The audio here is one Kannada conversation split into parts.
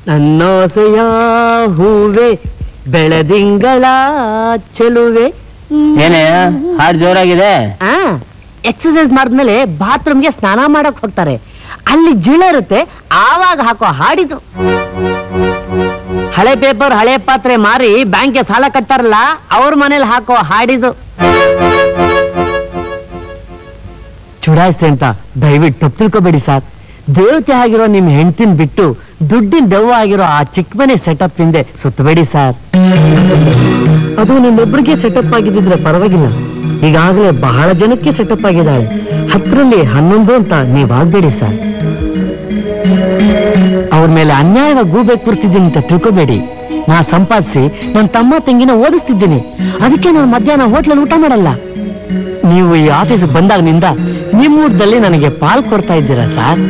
ನನ್ನೋಸೆಯ ಹೂವೆ ಬೆಳದಿಂಗಳ ಚೆಲುವೆ. ಏನೇ ಹಾಡು ಜೋರಾಗಿದೆ? ಎಕ್ಸರ್ಸೈಸ್ ಮಾಡಿದ್ಮೇಲೆ ಬಾತ್ರೂಮ್ಗೆ ಸ್ನಾನ ಮಾಡಕ್ ಹೋಗ್ತಾರೆ, ಅಲ್ಲಿ ಜಿಳ ಇರುತ್ತೆ, ಆವಾಗ ಹಾಕೋ ಹಾಡಿದು. ಹಳೆ ಪೇಪರ್ ಹಳೆ ಪಾತ್ರೆ ಮಾರಿ ಬ್ಯಾಂಕ್ಗೆ ಸಾಲ ಕಟ್ತಾರಲ್ಲ, ಅವ್ರ ಮನೇಲಿ ಹಾಕೋ ಹಾಡಿದು. ಚುಡಾಯಿಸ್ತೆ ಅಂತ ದಯವಿಟ್ಟು ತಪ್ಪು ತಿಳ್ಕೊಬೇಡಿ ಸರ್. ದೇವತೆ ಆಗಿರೋ ನಿಮ್ ಹೆಂಡತಿನ ಬಿಟ್ಟು ದುಡ್ಡಿನ ದೆವ್ವ ಆಗಿರೋ ಆ ಚಿಕ್ಕ ಮನೆ ಸೆಟಪ್ ಹಿಂದೆ ಸುತ್ತಬೇಡಿ ಸರ್. ಅದು ನಿಮ್ಮೊಬ್ರಿಗೆ ಸೆಟಪ್ ಆಗಿದ್ರೆ ಪರವಾಗಿಲ್ಲ, ಈಗಾಗಲೇ ಬಹಳ ಜನಕ್ಕೆ ಸೆಟಪ್ ಆಗಿದ್ದಾಳೆ. 10ರಲ್ಲಿ 11 ಅಂತ ನೀವಾಗ್ಬೇಡಿ ಸರ್. ಅವ್ರ ಮೇಲೆ ಅನ್ಯಾಯವಾಗಿ ಗೂಬೆ ಕೂರ್ತಿದ್ದೀನಿ ಅಂತ ತಿಳ್ಕೊಬೇಡಿ. ನಾ ಸಂಪಾದಿಸಿ ನನ್ನ ತಮ್ಮ ತಂಗಿನ ಓದಿಸ್ತಿದ್ದೀನಿ, ಅದಕ್ಕೆ ನಾನು ಮಧ್ಯಾಹ್ನ ಹೋಟ್ಲಲ್ಲಿ ಊಟ ಮಾಡಲ್ಲ. ನೀವು ಈ ಆಫೀಸ್ ಬಂದಾಗಿನಿಂದ ನಿಮ್ಮೂರದಲ್ಲಿ ನನಗೆ ಪಾಲ್ ಕೊಡ್ತಾ ಇದ್ದೀರಾ ಸರ್.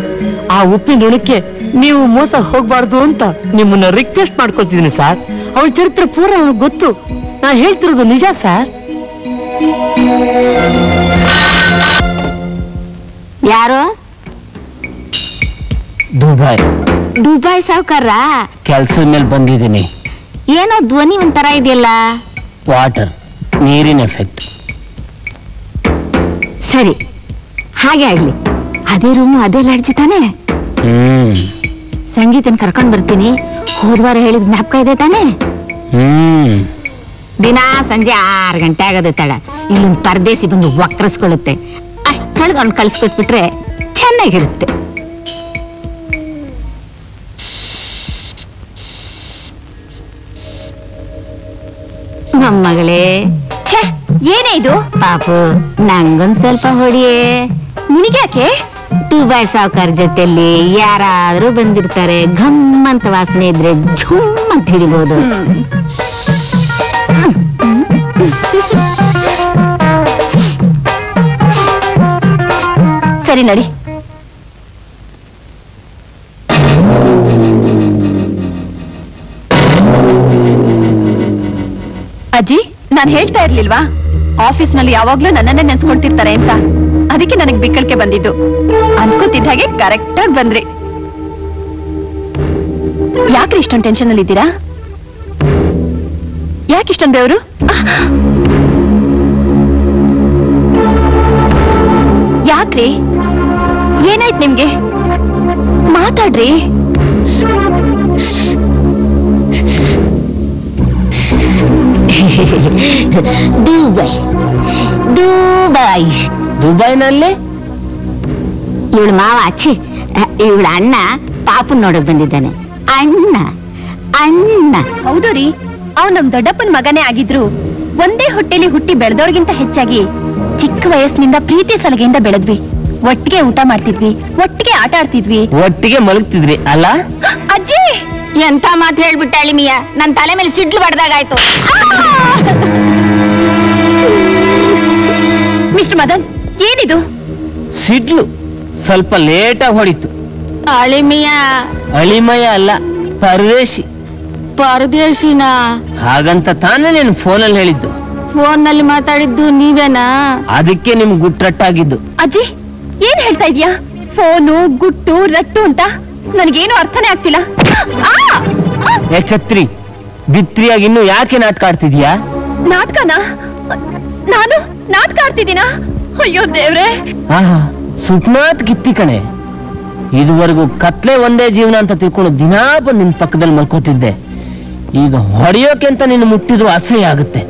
ಆ ಉಪ್ಪಿನ ಋಣಕ್ಕೆ ನೀವು ಮೋಸ ಹೋಗ್ಬಾರ್ದು ಅಂತ ನಿಮ್ಮನ್ನ ರಿಕ್ವೆಸ್ಟ್ ಮಾಡ್ಕೊಳ್ತಿದ್ದೀನಿ ಸರ್. ಅವಳ ಚರಿತ್ರೆ ಪೂರ ನನಗೆ ಗೊತ್ತು, ನಾ ಹೇಳ್ತಿರೋದು ನಿಜ ಸರ್. ಯಾರು? ದುಬೈ ಸಾವ್ಕಾರ? ಕೆಲ್ಸದ ಮೇಲೆ ಬಂದಿದ್ದೀನಿ. ಏನೋ ಧ್ವನಿ ಒಂಥರ ಇದೆಯಲ್ಲ? ವಾಟರ್, ನೀರಿನ ಎಫೆಕ್ಟ್. ಸರಿ, ಹಾಗೆ ಆಗ್ಲಿ. ಅದೇ ರೂಮು ಅದೇ ಲಾಡ್ಜ್ ತಾನೆ? ಸಂಗೀತನ ಕರ್ಕೊಂಡ್ ಬರ್ತೀನಿ. ಹೋದ್ವಾರ ಹೇಳಿದ ಜ್ಞಾಪಕ ಇದೆ ತಾನೆ? ದಿನ ಸಂಜೆ 6 ಗಂಟೆ ಆಗದೆ ತಡ ಇಲ್ಲೊಂದು ಪರದೇಸಿ ಬಂದು ವಕ್ರಸ್ಕೊಳ್ಳುತ್ತೆ. ಅಷ್ಟೊಳಗೆ ಅವ್ನು ಕಳ್ಸ್ಕೊಟ್ಬಿಟ್ರೆ ಚೆನ್ನಾಗಿರುತ್ತೆ. ನಮ್ಮಗಳೇ, ಏನೇ ಇದು? ಪಾಪು, ನಂಗೊಂದ್ ಸ್ವಲ್ಪ ಹೊಡಿಯೇ. ನಿನಗ್ಯಾಕೆ? ದುಬೈ ಸಾವ್ಕಾರ ಜೊತೆಯಲ್ಲಿ ಯಾರಾದ್ರೂ ಬಂದಿರ್ತಾರೆ, ಘಮ್ಮಂತ ವಾಸನೆ ಇದ್ರೆ ಝುಮ್ ಅಂತ ಹಿಡಿಬಹುದು. ಸರಿ ನಡಿ. ಅಜ್ಜಿ, ನಾನ್ ಹೇಳ್ತಾ ಇರ್ಲಿಲ್ವಾ ಆಫೀಸ್ ನಲ್ಲಿ ಯಾವಾಗ್ಲೂ ನನ್ನನ್ನೇ ನೆನ್ಸ್ಕೊಳ್ತಿರ್ತಾರೆ ಅಂತ? ಅದಕ್ಕೆ ನನಗ್ ಬಿಕ್ಕಳಿಕೆ ಬಂದಿದ್ದು. ಅನ್ಕೋತಿದ್ದ ಹಾಗೆ ಕರೆಕ್ಟ್ ಆಗಿ ಬಂದ್ರಿ. ಯಾಕ್ರಿ ಇಷ್ಟೊಂದು ಟೆನ್ಷನ್ ಅಲ್ಲಿ ಇದ್ದೀರಾ? ಯಾಕಿಷ್ಟೊಂದು ದೇವ್ರು? ಯಾಕ್ರಿ? ಏನಾಯ್ತು ನಿಮ್ಗೆ? ಮಾತಾಡ್ರಿ. ದುಬೈ ದುಬೈ ದುಬೈನಲ್ಲಿ ಇವಳು ಮಾವ ಅಚ್ಚಿ, ಇವಳ ಅಣ್ಣ ಪಾಪನ್ ನೋಡಕ್ ಬಂದಿದ್ದಾನೆ. ಅಣ್ಣ ಅಣ್ಣ. ಹೌದು ರೀ, ಅವ್ ನಮ್ ದೊಡ್ಡಪ್ಪನ ಮಗನೇ ಆಗಿದ್ರು ಒಂದೇ ಹೊಟ್ಟೆಲಿ ಹುಟ್ಟಿ ಬೆಳೆದವ್ರಿಗಿಂತ ಹೆಚ್ಚಾಗಿ ಚಿಕ್ಕ ವಯಸ್ಸಿನಿಂದ ಪ್ರೀತಿ ಸಲಗೆಯಿಂದ ಬೆಳೆದ್ವಿ. ಒಟ್ಟಿಗೆ ಊಟ ಮಾಡ್ತಿದ್ವಿ, ಒಟ್ಟಿಗೆ ಆಟ ಆಡ್ತಿದ್ವಿ, ಒಟ್ಟಿಗೆ ಮಲಗ್ತಿದ್ರಿ ಅಲ್ಲ? ಅಜ್ಜಿ, ಎಂತ ಮಾತು ಹೇಳ್ಬಿಟ್ಟಾಳಿ ಮಿಯಾ, ನನ್ ತಲೆ ಮೇಲೆ ಸಿಡ್ಲು ಬಡ್ದಾಗಾಯ್ತು. ಮಿಸ್ಟರ್ ಮದನ್, ಏನಿದು? ಸಿಡ್ಲು ಸ್ವಲ್ಪ ಲೇಟಾಗಿ ಹೊಡಿತು. ಅಳಿಮಿಯ? ಅಳಿಮಯ ಅಲ್ಲ, ಪರದೇಶಿ. ಪರದೇಶಿನ? ಹಾಗಂತ ತಾನೇ ನೀನು ಫೋನಲ್ಲಿ ಹೇಳಿದ್ದು. ಫೋನ್ ನಲ್ಲಿ ಮಾತಾಡಿದ್ದು ನೀವೇನಾ? ಅದಕ್ಕೆ ನಿಮ್ ಗುಟ್ರಟ್ಟಾಗಿದ್ದು. ಅಜ್ಜಿ, ಏನ್ ಹೇಳ್ತಾ ಇದೀಯಾ? ಫೋನು, ಗುಟ್ಟು, ರಟ್ಟು ಅಂತ ನನಗೇನು ಅರ್ಥನೇ ಆಗ್ತಿಲ್ಲ. ಛತ್ರಿ, ಬಿತ್ರಿಯಾಗಿ ಇನ್ನು ಯಾಕೆ ನಾಟಕ ಆಡ್ತಿದ್ಯಾ? ನಾಟಕನಾ? ನಾನು ನಾಟಕ ಆಡ್ತಿದ್ದೀನಾ? ಅಯ್ಯೋ ದೇವ್ರೆ! ಸುಟ್ನಾಥ್ ಗಿತ್ತಿ ಕಣೆ. ಇದುವರೆಗೂ ಕತ್ಲೆ ಒಂದೇ ಜೀವನ ಅಂತ ತಿಳ್ಕೊಂಡು ದಿನಾ ಬಂದು ನಿನ್ ಪಕ್ಕದಲ್ಲಿ ಮಲ್ಕೋತಿದ್ದೆ. ಈಗ ಹೊಡೆಯೋಕೆ ಅಂತ ನಿನ್ನ ಮುಟ್ಟಿದ್ರು ಅಸಹ್ಯ ಆಗುತ್ತೆ.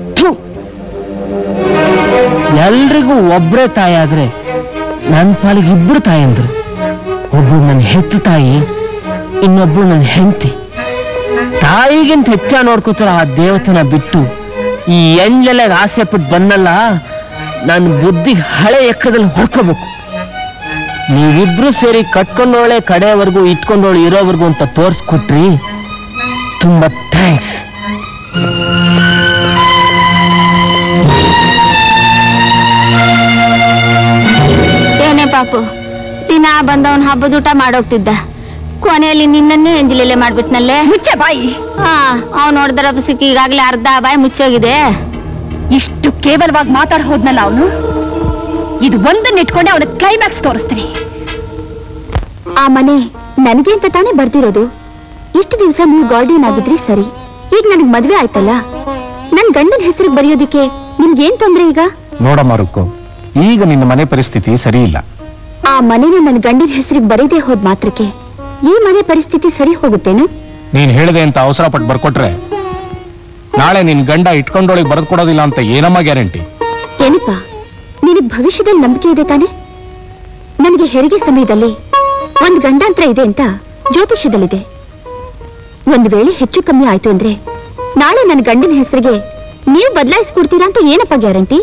ಎಲ್ರಿಗೂ ಒಬ್ರೇ ತಾಯಿ ಆದ್ರೆ ನನ್ನ ಪಾಲಿಗೆ 2 ತಾಯಂದ್ರು. ಒಬ್ರು ನನ್ನ ಹೆತ್ತ ತಾಯಿ, ಇನ್ನೊಬ್ರು ನನ್ನ ಹೆಂಡತಿ. ತಾಯಿಗಿಂತ ಹೆಚ್ಚಾಗಿ ನೋಡ್ಕೋತಾರ ಆ ದೇವತನ ಬಿಟ್ಟು ಈ ಎಂಜಲೆಗೆ ಆಸೆ ಪಟ್ಟು ಬಂದಲ್ಲ, ನನ್ನ ಬುದ್ಧಿ ಹಳೆ ಎಕ್ಕದಲ್ಲಿ ಹೊಡ್ಕೋಬೇಕು. ನೀವಿಬ್ರು ಸೇರಿ ಕಟ್ಕೊಂಡೋಳೆ ಕಡೆಯವರೆಗೂ ಇಟ್ಕೊಂಡೋಳು ಇರೋವರೆಗೂ ಅಂತ ತೋರ್ಸ್ಕೊಟ್ರಿ. ತುಂಬಾ ಥ್ಯಾಂಕ್ಸ್. ಏನೇ ಪಾಪು, ದಿನ ಬಂದವನ್ ಹಬ್ಬದ ಊಟ ಮಾಡೋಗ್ತಿದ್ದ, ಕೊನೆಯಲ್ಲಿ ನಿನ್ನನ್ನೇ ಎಂಜಿಲೆಲೆ ಮಾಡ್ಬಿಟ್ನಲ್ಲೇ. ಮುಚ್ಚೆ ಬಾಯಿ. ಅವ್ನು ನೋಡಿದ್ರ ಬಸಿಕ್ ಈಗಾಗ್ಲೇ ಅರ್ಧ ಬಾಯಿ ಮುಚ್ಚೋಗಿದೆ. ಇಷ್ಟು ಕೇವಲವಾಗಿ ಮಾತಾಡ್ ಹೋದ್ನಲ್ಲ ಅವನು. ಇದು ಒಂದನ್ನ ಇಟ್ಕೊಂಡೆ ಅವನ ಕ್ಲೈಮ್ಯಾಕ್ಸ್ ತೋರಿಸ್ತೀನಿ. ಆ ಮನೆ ನನಗೆ ಅಂತ ತಾನೇ ಬರ್ತಿರೋದು. ಇಷ್ಟು ದಿವಸ ನೀವು ಗಾರ್ಡಿಯನ್ ಆಗಿದ್ರಿ ಸರಿ, ಈಗ ನನಗ್ ಮದ್ವೆ ಆಯ್ತಲ್ಲ, ನನ್ ಗಂಡನ ಹೆಸರಿಗೆ ಬರೆಯೋದಿಕ್ಕೆ ನಿಮ್ಗೇನ್ ತೊಂದ್ರೆ ಈಗ? ನೋಡಮ್ಮ ರುಕ್ಕು, ಈಗ ನಿನ್ನ ಮನೆ ಪರಿಸ್ಥಿತಿ ಸರಿ ಇಲ್ಲ. ಆ ಮನೆನ ನನ್ನ ಗಂಡನ ಹೆಸರಿಗೆ ಬರೀದೇ ಹೋದ್ ಮಾತ್ರಕ್ಕೆ ಈ ಮನೆ ಪರಿಸ್ಥಿತಿ ಸರಿ ಹೋಗುತ್ತೇನು? ನೀನ್ ಹೇಳಿದೆ ಅಂತ ಅವಸರ ಪಟ್ಟು ಬರ್ಕೊಟ್ರೆ ನಾಳೆ ನಿನ್ ಗಂಡ ಇಟ್ಕೊಂಡೊಳಗೆ ಬರೆದು ಕೊಡೋದಿಲ್ಲ ಅಂತ ಏನಮ್ಮ ಗ್ಯಾರಂಟಿ? ಏನಪ್ಪ, ನಿನಗ್ ಭವಿಷ್ಯದಲ್ಲಿ ನಂಬಿಕೆ ಇದೆ ತಾನೆ? ನನಗೆ ಹೆರಿಗೆ ಸಮಯದಲ್ಲಿ ಒಂದ್ ಗಂಡಾಂತರ ಇದೆ ಅಂತ ಜ್ಯೋತಿಷ್ಯದಲ್ಲಿದೆ. ಒಂದ್ ವೇಳೆ ಹೆಚ್ಚು ಕಮ್ಮಿ ಆಯ್ತು ಅಂದ್ರೆ ನಾಳೆ ನನ್ನ ಗಂಡನ ಹೆಸರಿಗೆ ನೀವು ಬದಲಾಯಿಸ್ಕೊಡ್ತೀರಾ ಅಂತ ಏನಪ್ಪ ಗ್ಯಾರಂಟಿ?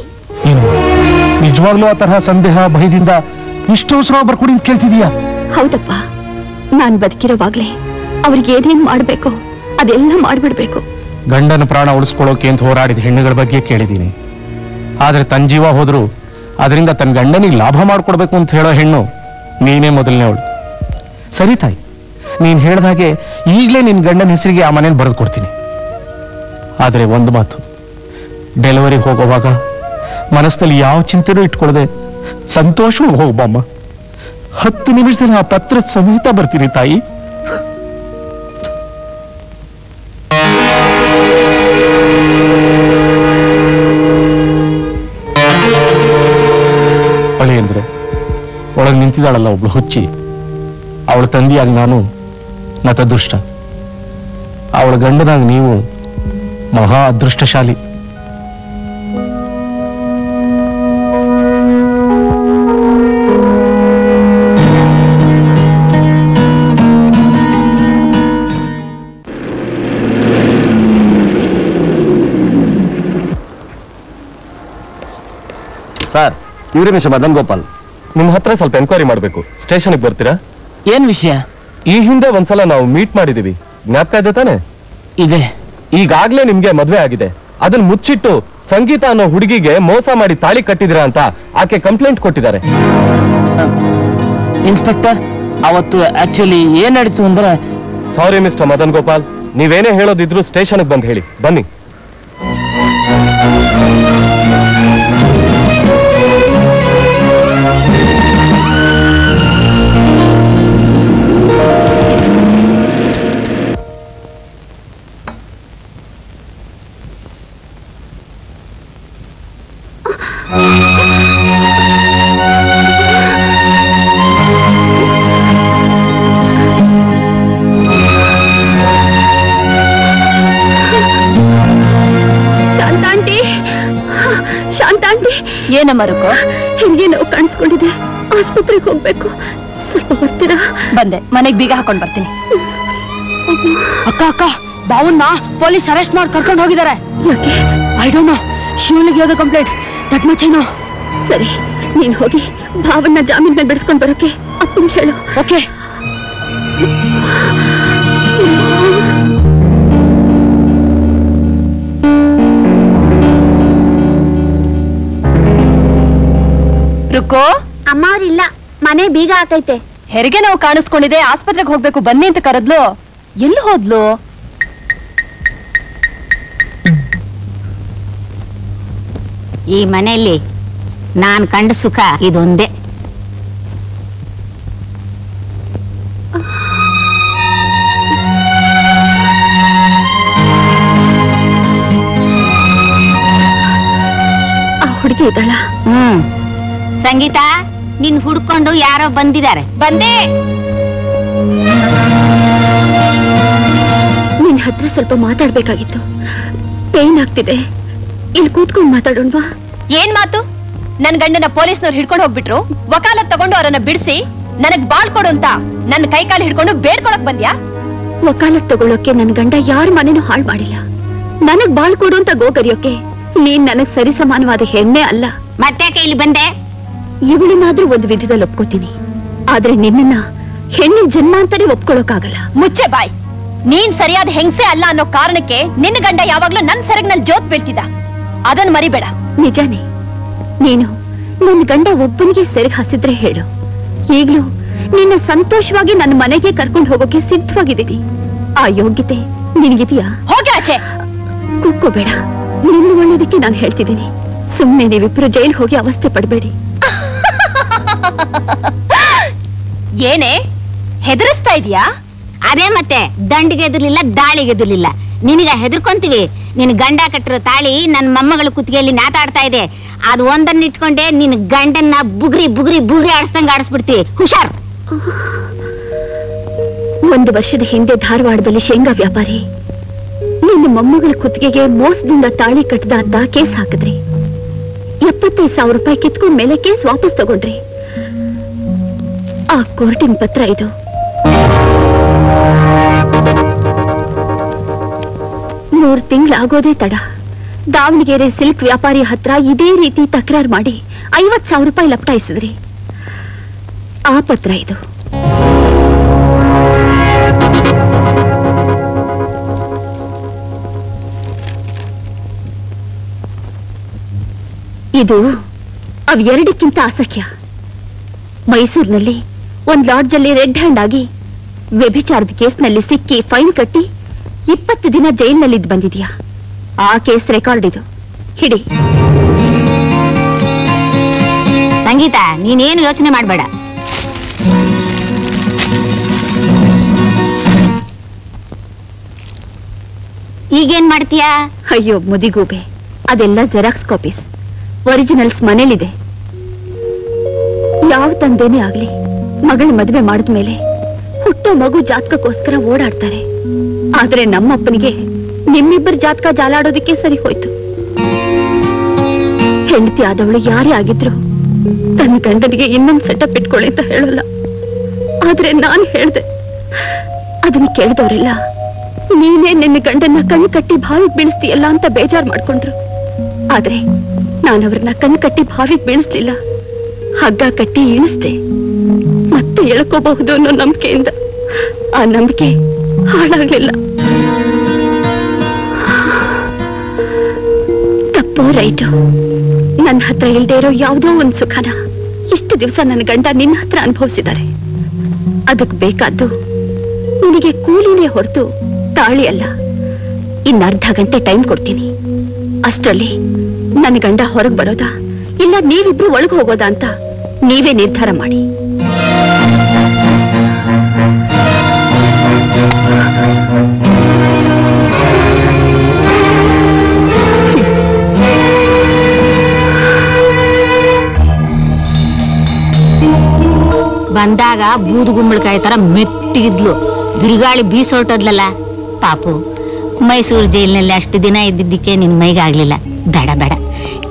ನಿಜವಾಗ್ಲೂ ಆ ತರಹ ಸಂದೇಹ ಭಯದಿಂದ ಇಷ್ಟು ಅವಸರ ಬರ್ಕೊಡಿ ಅಂತ ಕೇಳ್ತಿದೀಯಾ? ಹೌದಪ್ಪ, ನಾನ್ ಬದುಕಿರೋವಾಗ್ಲೇ ಅವ್ರಿಗೆ ಏನೇನ್ ಮಾಡ್ಬೇಕು ಅದೆಲ್ಲ ಮಾಡ್ಬಿಡ್ಬೇಕು. ಗಂಡನ ಪ್ರಾಣ ಉಳಿಸ್ಕೊಳ್ಳೋಕೆ ಅಂತ ಹೋರಾಡಿದ ಹೆಣ್ಣುಗಳ ಬಗ್ಗೆ ಕೇಳಿದೀನಿ. ಆದ್ರೆ ತನ್ನ ಜೀವ ಹೋದ್ರು ಅದರಿಂದ ತನ್ನ ಗಂಡನಿಗೆ ಲಾಭ ಮಾಡ್ಕೊಡ್ಬೇಕು ಅಂತ ಹೇಳೋ ಹೆಣ್ಣು ನೀನೇ ಮೊದಲನೇ ಅವಳು. ಸರಿ ತಾಯಿ, ನೀನ್ ಹೇಳ್ದಾಗೆ ಈಗಲೇ ನಿನ್ ಗಂಡನ ಹೆಸರಿಗೆ ಆ ಮನೇಲಿ ಬರೆದು ಕೊಡ್ತೀನಿ. ಆದ್ರೆ ಒಂದು ಮಾತು, ಡೆಲಿವರಿಗೆ ಹೋಗೋವಾಗ ಮನಸ್ಸಲ್ಲಿ ಯಾವ ಚಿಂತೆನೂ ಇಟ್ಕೊಳ್ದೆ ಸಂತೋಷವಾಗಿ ಹೋಗ್ಬಮ್ಮ. 10 ನಿಮಿಷದಲ್ಲಿ ಆ ಪತ್ರ ಸಮೇತ ಬರ್ತೀನಿ ತಾಯಿ. ಹೊಳೆ ಅಂದ್ರೆ ಒಳಗೆ ನಿಂತಿದ್ದಾಳಲ್ಲ ಒಬ್ಳು ಹುಚ್ಚಿ, ಅವಳ ತಂದೆಯಾಗಿ ನಾನು ನತದೃಷ್ಟ, ಅವಳ ಗಂಡನಾಗಿ ನೀವು ಮಹಾ ಅದೃಷ್ಟಶಾಲಿ. ಸರ್, ಇವರೇ ಮಿಸ್ಟರ್ ಮದನ್ ಗೋಪಾಲ್. ನಿಮ್ ಹತ್ರ ಸ್ವಲ್ಪ ಎನ್ಕ್ವೈರಿ ಮಾಡ್ಬೇಕು. ಸ್ಟೇಷನ್ಗೆ ಬರ್ತೀರಾ? ಏನ್ ವಿಷಯ? ಈ ಹಿಂದೆ ಒಂದ್ಸಲ ನಾವು ಮೀಟ್ ಮಾಡಿದೀವಿ, ಜ್ಞಾಪಕ ಇದೆ ತಾನೆ? ಇದೆ. ಈಗಾಗ್ಲೇ ನಿಮ್ಗೆ ಮದ್ವೆ ಆಗಿದೆ, ಅದನ್ನ ಮುಚ್ಚಿಟ್ಟು ಸಂಗೀತ ಅನ್ನೋ ಹುಡುಗಿಗೆ ಮೋಸ ಮಾಡಿ ತಾಳಿ ಕಟ್ಟಿದಿರಾ ಅಂತ ಆಕೆ ಕಂಪ್ಲೇಂಟ್ ಕೊಟ್ಟಿದ್ದಾರೆ. ಇನ್ಸ್ಪೆಕ್ಟರ್, ಅವತ್ತು ಆಕ್ಚುಲಿ ಏನ್ ನಡೀತು ಅಂದ್ರೆ... ಸಾರಿ ಮಿಸ್ಟರ್ ಮದನ್ ಗೋಪಾಲ್, ನೀವೇನೇ ಹೇಳೋದಿದ್ರು ಸ್ಟೇಷನ್ಗೆ ಬಂದು ಹೇಳಿ. ಬನ್ನಿ. ಏನಮ್ಮ ರುಕೋ? ಹೆರಿಗೆ ನೋವು ಕಾಣಿಸ್ಕೊಂಡಿದೆ, ಆಸ್ಪತ್ರೆಗೆ ಹೋಗ್ಬೇಕು, ಸ್ವಲ್ಪ ಬರ್ತೀರಾ? ಬಂದೆ, ಮನೆಗೆ ಬೀಗ ಹಾಕೊಂಡ್ ಬರ್ತೀನಿ. ಅಕ್ಕ ಅಕ್ಕ, ಬಾವನ್ನ ಪೊಲೀಸ್ ಅರೆಸ್ಟ್ ಮಾಡಿ ಕರ್ಕೊಂಡು ಹೋಗಿದ್ದಾರೆ. ಯಾಕೆ? ಐ ಡೋಂಟ್ ನೋ, ಶಿವಲಿಗೆ ಯಾವ್ದು complaint, that much I know. ಸರಿ, ನೀನ್ ಹೋಗಿ ಭಾವನ್ನ ಜಾಮೀನ್ ಮೇಲೆ ಬಿಡಿಸ್ಕೊಂಡು ಬರೋಕೆ ಅಪ್ಪನಿಗೆ ಹೇಳು. ಓಕೆ. ರುಕೋ, ಅಮ್ಮ ಅವ್ರಿಲ್ಲ, ಮನೆ ಬೀಗ ಹಾಕೈತೆ. ಹೆರಿಗೆ ನೋವು ಕಾಣಿಸ್ಕೊಂಡಿದೆ, ಆಸ್ಪತ್ರೆಗೆ ಹೋಗ್ಬೇಕು ಬನ್ನಿ ಅಂತ ಕರೆದ್ಲು. ಎಲ್ಲಿ ಹೋದ್ಲು? ಈ ಮನೆಯಲ್ಲಿ ನಾನ್ ಕಂಡ ಸುಖ ಇದೊಂದೇ. ಆ ಹುಡುಗಿ ಇದ್ದಾಳ? ಸಂಗೀತ, ನಿನ್ ಹುಡ್ಕೊಂಡು ಯಾರೋ ಬಂದಿದ್ದಾರೆ. ಬಂದೆ. ನಿನ್ ಹತ್ರ ಸ್ವಲ್ಪ ಮಾತಾಡ್ಬೇಕಾಗಿತ್ತು, ಪೇನ್ ಆಗ್ತಿದೆ. ಇಲ್ಲಿ ಕೂತ್ಕೊಂಡು ಮಾತಾಡೋಣವಾ? ಏನ್ ಮಾತು? ನನ್ ಗಂಡನ ಪೊಲೀಸ್ನವ್ರು ಹಿಡ್ಕೊಂಡು ಹೋಗ್ಬಿಟ್ರು, ವಕಾಲತ್ ತಗೊಂಡು ಅವರನ್ನ ಬಿಡಿಸಿ ನನಗ್ ಬಾಳ್ ಕೊಡು ಅಂತ ನನ್ನ ಕೈಕಾಲು ಹಿಡ್ಕೊಂಡು ಬೇಡ್ಕೊಳಕ್ ಬಂದ್ಯಾ? ವಕಾಲತ್ ತಗೊಳ್ಳೋಕೆ ನನ್ ಗಂಡ ಯಾರ ಮನೆನೂ ಹಾಳು ಮಾಡಿಲ್ಲ. ನನಗ್ ಬಾಳ್ ಕೊಡು ಅಂತ ಗೋಗರಿಯೋಕೆ ನೀನ್ ನನಗ್ ಸರಿ ಸಮಾನವಾದ ಹೆಣ್ಣೆ ಅಲ್ಲ. ಮತ್ತೆ ಇಲ್ಲಿ ಬಂದೆ? ಇವಳನ್ನಾದ್ರೂ ಒಂದು ವಿಧದಲ್ಲಿ ಒಪ್ಕೋತೀನಿ, ಆದ್ರೆ ನಿನ್ನ ಹೆಣ್ಣಿನ ಜನ್ಮ ಅಂತಾನೆ ಒಪ್ಕೊಳ್ಳೋಕಾಗಲ್ಲ. ಮುಚ್ಚೆ ಬಾಯ್. ನೀನ್ ಸರಿಯಾದ ಹೆಂಗ್ಸೆ ಅಲ್ಲ ಅನ್ನೋ ಕಾರಣಕ್ಕೆ ನಿನ್ನ ಗಂಡ ಯಾವಾಗ್ಲೂ ನನ್ ಸೆರಗ್ ನನ್ ಜೋತ್ ಬೀಳ್ತಿದ್ದ, ಅದನ್ನ ಮರಿಬೇಡ. ನಿಜಾನೇ, ನೀನು ನನ್ನ ಗಂಡ ಒಬ್ಬನಿಗೆ ಸೆರಗ್ ಹಾಸಿದ್ರೆ ಹೇಳು, ಈಗ್ಲೂ ನಿನ್ನ ಸಂತೋಷವಾಗಿ ನನ್ನ ಮನೆಗೆ ಕರ್ಕೊಂಡು ಹೋಗೋಕೆ ಸಿದ್ಧವಾಗಿದ್ದೀನಿ. ಆ ಯೋಗ್ಯತೆ ನಿನಗಿದೆಯಾ? ಹೋಗಿ ಆಚೆ. ಕೂಕ್ಕೋಬೇಡ, ನಿನ್ನ ಒಳ್ಳೇದಕ್ಕೆ ನಾನು ಹೇಳ್ತಿದ್ದೀನಿ. ಸುಮ್ನೆ ನೀವಿಬ್ರು ಜೈಲ್ ಹೋಗಿ ಅವಸ್ಥೆ ಪಡಬೇಡಿ. ಏನೇ ಹೆದರಿಸ್ತಾ ಇದೀಯಾ? ಅದೇ ಮತ್ತೆ ದಂಡಿಗೆ ಎದುರ್ಲಿಲ್ಲ ದಾಳಿಗೆ ಎದುರ್ಲಿಲ್ಲ. ನಿನಗ ಹೆದರ್ಕೊಂತೀವಿ. ನಿನ್ ಗಂಡ ಕಟ್ಟಿರೋ ತಾಳಿ ನನ್ನ ಮೊಮ್ಮಗಳ ಕುತ್ತಿಗೆಯಲ್ಲಿ ನಾತಾಡ್ತಾ ಇದೆ. ಅದು ಒಂದನ್ನ ಇಟ್ಕೊಂಡೆ ನಿನ್ ಗಂಡನ್ನ ಬುಗ್ರಿ ಬುಗ್ರಿ ಬುಗ್ರಿ ಆಡಿಸ್ದಂಗ ಆಡಿಸ್ಬಿಡ್ತಿ. ಹುಷಾರ್. 1 ವರ್ಷದ ಹಿಂದೆ ಧಾರವಾಡದಲ್ಲಿ ಶೇಂಗಾ ವ್ಯಾಪಾರಿ ನಿನ್ನ ಮೊಮ್ಮಗಳ ಕುತ್ತಿಗೆಗೆ ಮೋಸದಿಂದ ತಾಳಿ ಕಟ್ಟದ ಅಂತ ಕೇಸ್ ಹಾಕಿದ್ರಿ. 75,000 ರೂಪಾಯಿ ಕಿತ್ಕೊಂಡ ಮೇಲೆ ಕೇಸ್ ವಾಪಸ್ ತಗೊಂಡ್ರಿ. ಆ ಕೋರ್ಟಿನ ಪತ್ರ ಇದು. ಮೂರು ತಿಂಗಳಾಗೋದೇ ತಡ. ದಾವಣಗೆರೆ ಸಿಲ್ಕ್ ವ್ಯಾಪಾರಿ ಹತ್ರ ಇದೇ ರೀತಿ ತಕರಾರು ಮಾಡಿ 50,000 ರೂಪಾಯಿ ಲಪಟಾಯಿಸಿದ್ರಿ. ಆ ಪತ್ರ ಇದು. ಇದು ಅವೆರಡಕ್ಕಿಂತ ಅಸಖ್ಯ. ಮೈಸೂರಿನಲ್ಲಿ ಒಂದು ಲಾಡ್ಜಲ್ಲಿ ರೆಡ್ ಹ್ಯಾಂಡ್ ಆಗಿ ವ್ಯಭಿಚಾರದ ಕೇಸ್ನಲ್ಲಿ ಸಿಕ್ಕಿ ಫೈನ್ ಕಟ್ಟಿ 20 ದಿನ ಜೈಲಿನಲ್ಲಿದ್ದು ಬಂದಿದ್ಯಾ. ಆ ಕೇಸ್ ರೆಕಾರ್ಡ್ ಇದು. ಹಿಡಿ. ಸಂಗೀತ, ನೀನೇನು ಯೋಚನೆ ಮಾಡಬೇಡ. ಈಗೇನ್ ಮಾಡ್ತೀಯಾ? ಅಯ್ಯೋ ಮುದಿಗೂಬೆ, ಅದೆಲ್ಲ ಜೆರಾಕ್ಸ್ ಕಾಪೀಸ್. ಒರಿಜಿನಲ್ಸ್ ಮನೇಲಿದೆ. ಯಾವ ತಂದೆನೇ ಆಗ್ಲಿ ಮಗಳ ಮದುವೆ ಮಾಡಿದ್ಮೇಲೆ ಹುಟ್ಟೋ ಮಗು ಜಾತಕಕ್ಕೋಸ್ಕರ ಓಡಾಡ್ತಾರೆ. ಆದ್ರೆ ನಮ್ಮಪ್ಪನಿಗೆ ನಿಮ್ಮಿಬ್ಬರ ಜಾತಕ ಜಾಲಾಡೋದಕ್ಕೆ ಸರಿ ಹೋಯ್ತು. ಹೆಂಡತಿ ಆದವಳು ಯಾರೇ ಆಗಿದ್ರು ತನ್ನ ಗಂಡನಿಗೆ ಇನ್ನೊಂದು ಸೆಟಪ್ ಇಟ್ಕೊಳ್ಳಿ ಅಂತ ಹೇಳಲ್ಲ. ಆದ್ರೆ ನಾನು ಹೇಳ್ದೆ. ಅದನ್ನ ಕೇಳಿದವರೆಲ್ಲ ನೀನೇ ನಿನ್ನ ಗಂಡನ್ನ ಕಣ್ಣು ಕಟ್ಟಿ ಬಾವಿಗೆ ಬೀಳಿಸ್ತೀಯಲ್ಲ ಅಂತ ಬೇಜಾರು ಮಾಡ್ಕೊಂಡ್ರು. ಆದ್ರೆ ನಾನು ಅವ್ರನ್ನ ಕಣ್ಣು ಕಟ್ಟಿ ಬಾವಿಗೆ ಬೀಳಿಸ್ಲಿಲ್ಲ, ಹಗ್ಗ ಕಟ್ಟಿ ಇಳಿಸ್ದೆ. ಮತ್ತೆ ಎಳ್ಕೋಬಹುದು ಅನ್ನೋ ನಂಬಿಕೆಯಿಂದ ಆ ನಂಬಿಕೆ ಹಾಳಾಗ್ಲಿಲ್ಲ. ತಪ್ಪೋ ರೈಟು, ನನ್ನ ಹತ್ರ ಇಲ್ದೇ ಇರೋ ಯಾವುದೋ ಒಂದು ಸುಖನ ಇಷ್ಟು ದಿವಸ ನನ್ನ ಗಂಡ ನಿನ್ನ ಹತ್ರ ಅನುಭವಿಸಿದ್ದಾರೆ. ಅದಕ್ಕೆ ಬೇಕಾದ್ದು ನಿನಗೆ ಕೂಲಿನೇ ಹೊರತು ತಾಳಿ ಅಲ್ಲ. ಇನ್ನರ್ಧ ಗಂಟೆ ಟೈಮ್ ಕೊಡ್ತೀನಿ. ಅಷ್ಟರಲ್ಲಿ ನನ್ನ ಗಂಡ ಹೊರಗೆ ಬರೋದಾ ಇಲ್ಲ ನೀವಿಬ್ರು ಒಳಗೆ ಹೋಗೋದಾ ಅಂತ ನೀವೇ ನಿರ್ಧಾರ ಮಾಡಿ. ಬಂದಾಗ ಬೂದುಗುಂಬಳಕಾಯಿ ತರ ಮೆಟ್ಟಿಗಿದ್ಲು. ಬಿರುಗಾಳಿ ಬೀಸೊಟ್ಟದ್ಲಲ್ಲ ಪಾಪು. ಮೈಸೂರು ಜೈಲಿನಲ್ಲಿ ಅಷ್ಟು ದಿನ ಇದ್ದಿದ್ದಕ್ಕೆ ನಿನ್ ಮೈಗಾಗ್ಲಿಲ್ಲ. ಬೇಡ ಬೇಡ,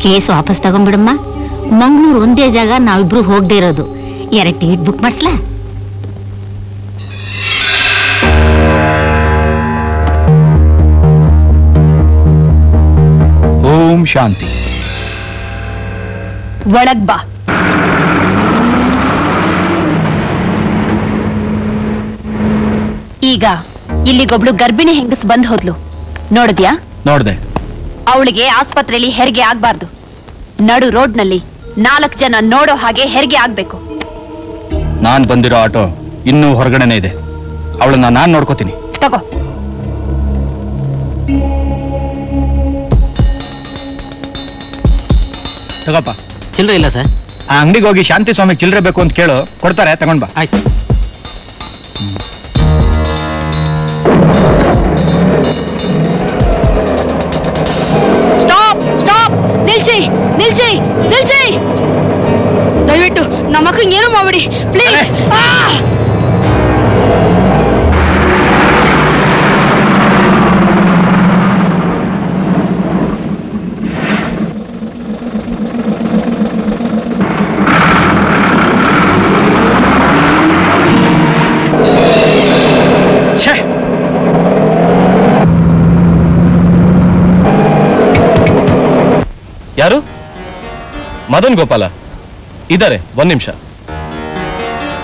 ಕೇಸ್ ವಾಪಸ್ ತಗೊಂಡ್ಬಿಡಮ್ಮ. ಮಂಗಳೂರು ಒಂದೇ ಜಾಗ ನಾವಿಬ್ರು ಹೋಗದೆ ಇರೋದು. 2 ಟಿಕೆಟ್ ಬುಕ್ ಮಾಡಿಸ್ಲಾ? ಓಂ ಶಾಂತಿ. ಒಳಗ್ ಬಾ. ಈಗ ಇಲ್ಲಿಗೊಬ್ಳು ಗರ್ಭಿಣಿ ಹೆಂಗಸ್ ಬಂದ್ ಹೋದ್ಲು, ನೋಡಿದ್ಯಾ? ನೋಡ್ದೆ. ಅವಳಿಗೆ ಆಸ್ಪತ್ರೆಯಲ್ಲಿ ಹೆರಿಗೆ ಆಗ್ಬಾರ್ದು. ನಡು ರೋಡ್ನಲ್ಲಿ 4 ಜನ ನೋಡೋ ಹಾಗೆ ಹೆರಿಗೆ ಆಗ್ಬೇಕು. ನಾನ್ ಬಂದಿರೋ ಆಟೋ ಇನ್ನೂ ಹೊರಗಡೆನೆ ಇದೆ. ಅವಳನ್ನ ನಾನ್ ನೋಡ್ಕೋತೀನಿ. ತಗೋ. ತಗೋಪ್ಪ. ಚಿಲ್ಲರೆ ಇಲ್ಲ ಸರ್. ಆ ಅಂಗಡಿಗೆ ಹೋಗಿ ಶಾಂತಿ ಸ್ವಾಮಿಗೆ ಚಿಲ್ಲರೆ ಬೇಕು ಅಂತ ಕೇಳು, ಕೊಡ್ತಾರೆ. ತಗೊಂಡ್ ಬಾ. ಆಯ್ತು. ಸ್ಟಾಪ್ ಸ್ಟಾಪ್, ನಿಲ್ಸಿ ನಿಲ್ಸಿ ನಿಲ್ಸಿ. ದಯವಿಟ್ಟು ನಮ್ಮ ಮಕ್ಕಳಿಗೆ ಏನು ಮಾಡ್ಬಿಡಿ ಪ್ಲೀಸ್. ಯಾರು? ಮದನ್ ಗೋಪಾಲ ಇದ್ದಾರೆ. 1 ನಿಮಿಷ.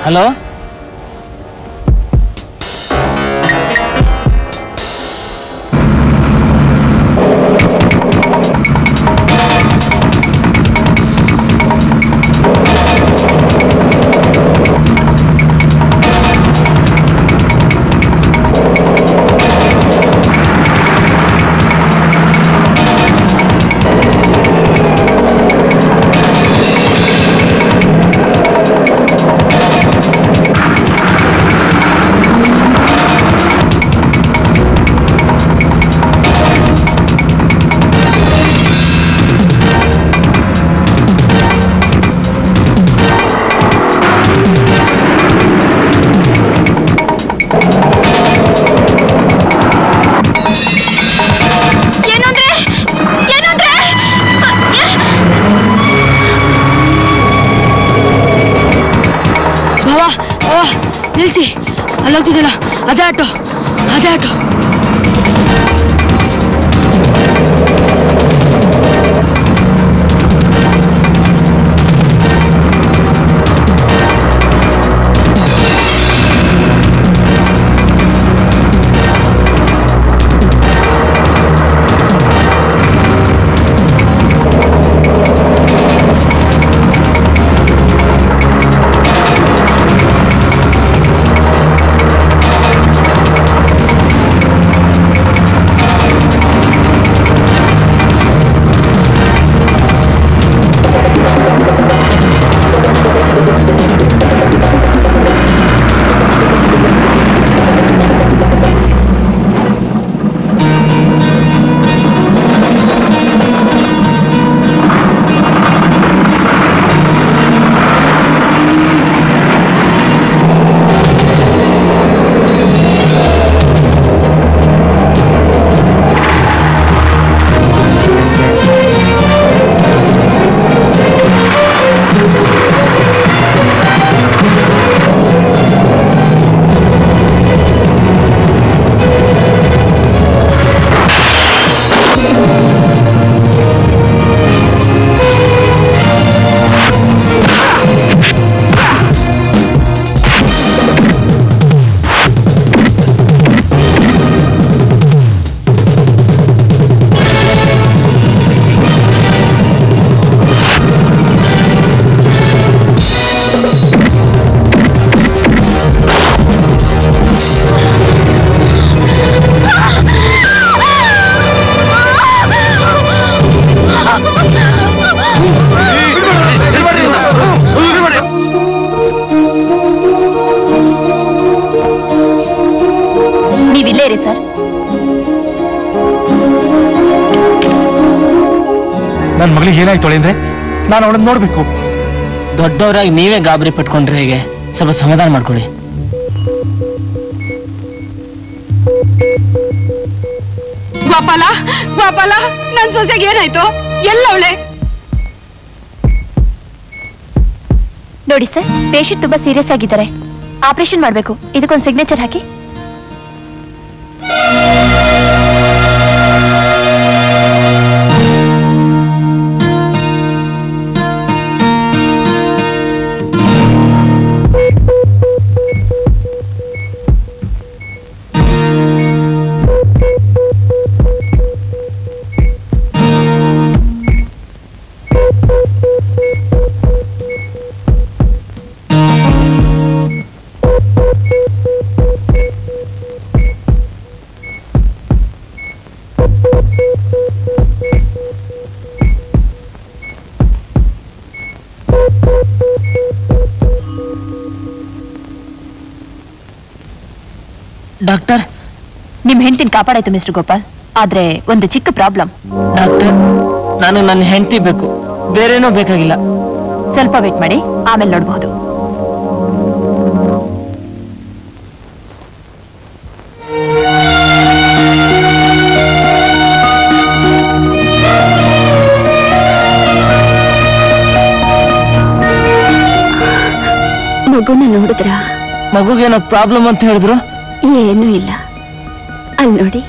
ಹಲೋ, ನಿಲ್ಸಿ, ಅಲ್ಲೋಗ್ತಿದ್ದಲ್ಲ ಅದೇ ಆಟೋ, ಅದೇ ಆಟೋ. ನನ್ನ ಮಗಳಿಗೆ ಏನಾಯ್ತು ಅಂದ್ರೆ ನಾನು ಅವಳನ್ನ ನೋಡ್ಬೇಕು. ದೊಡ್ಡವರಾಗಿ ನೀವೇ ಗಾಬರಿ ಪಟ್ಕೊಂಡ್ರೆ ಹೇಗೆ? ಸ್ವಲ್ಪ ಸಮಾಧಾನ ಮಾಡ್ಕೊಳ್ಳಿ. ಗೋಪಾಲ, ಗೋಪಾಲ, ನನ್ ಸೊಸೆಗೆ ಏನಾಯ್ತು? ಎಲ್ಲವಳೆ? ನೋಡಿ ಸರ್, ಪೇಷಂಟ್ ತುಂಬಾ ಸೀರಿಯಸ್ ಆಗಿದ್ದಾರೆ, ಆಪರೇಷನ್ ಮಾಡ್ಬೇಕು. ಇದಕ್ಕೊಂದು ಸಿಗ್ನೇಚರ್ ಹಾಕಿ. ಡಾಕ್ಟರ್, ನಿಮ್ ಹೆಂಡತಿನ ಕಾಪಾಡಾಯ್ತು ಮಿಸ್ಟರ್ ಗೋಪಾಲ್. ಆದ್ರೆ ಒಂದು ಚಿಕ್ಕ ಪ್ರಾಬ್ಲಮ್. ಡಾಕ್ಟರ್, ನಾನು ನನ್ನ ಹೆಂಡತಿ ಬೇಕು, ಬೇರೇನೋ ಬೇಕಾಗಿಲ್ಲ. ಸ್ವಲ್ಪ ವೇಟ್ ಮಾಡಿ, ಆಮೇಲೆ ನೋಡಬಹುದು. ಮಗುನ ನೋಡಿದ್ರ? ಮಗುಗೇನೋ ಪ್ರಾಬ್ಲಮ್ ಅಂತ ಹೇಳಿದ್ರು. ಏನೂ ಇಲ್ಲ, ಅಲ್ಲಿ ನೋಡಿ.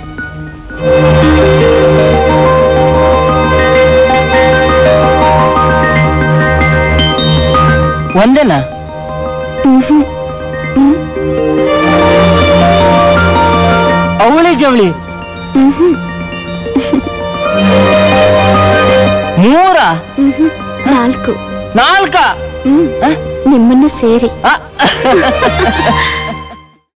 ಒಂದೇನಾ? ಅವಳಿ ಜವಳಿ ಮೂರ? ನಾಲ್ಕು. ನಾಲ್ಕ? ನಿಮ್ಮನ್ನ ಸೇರಿ.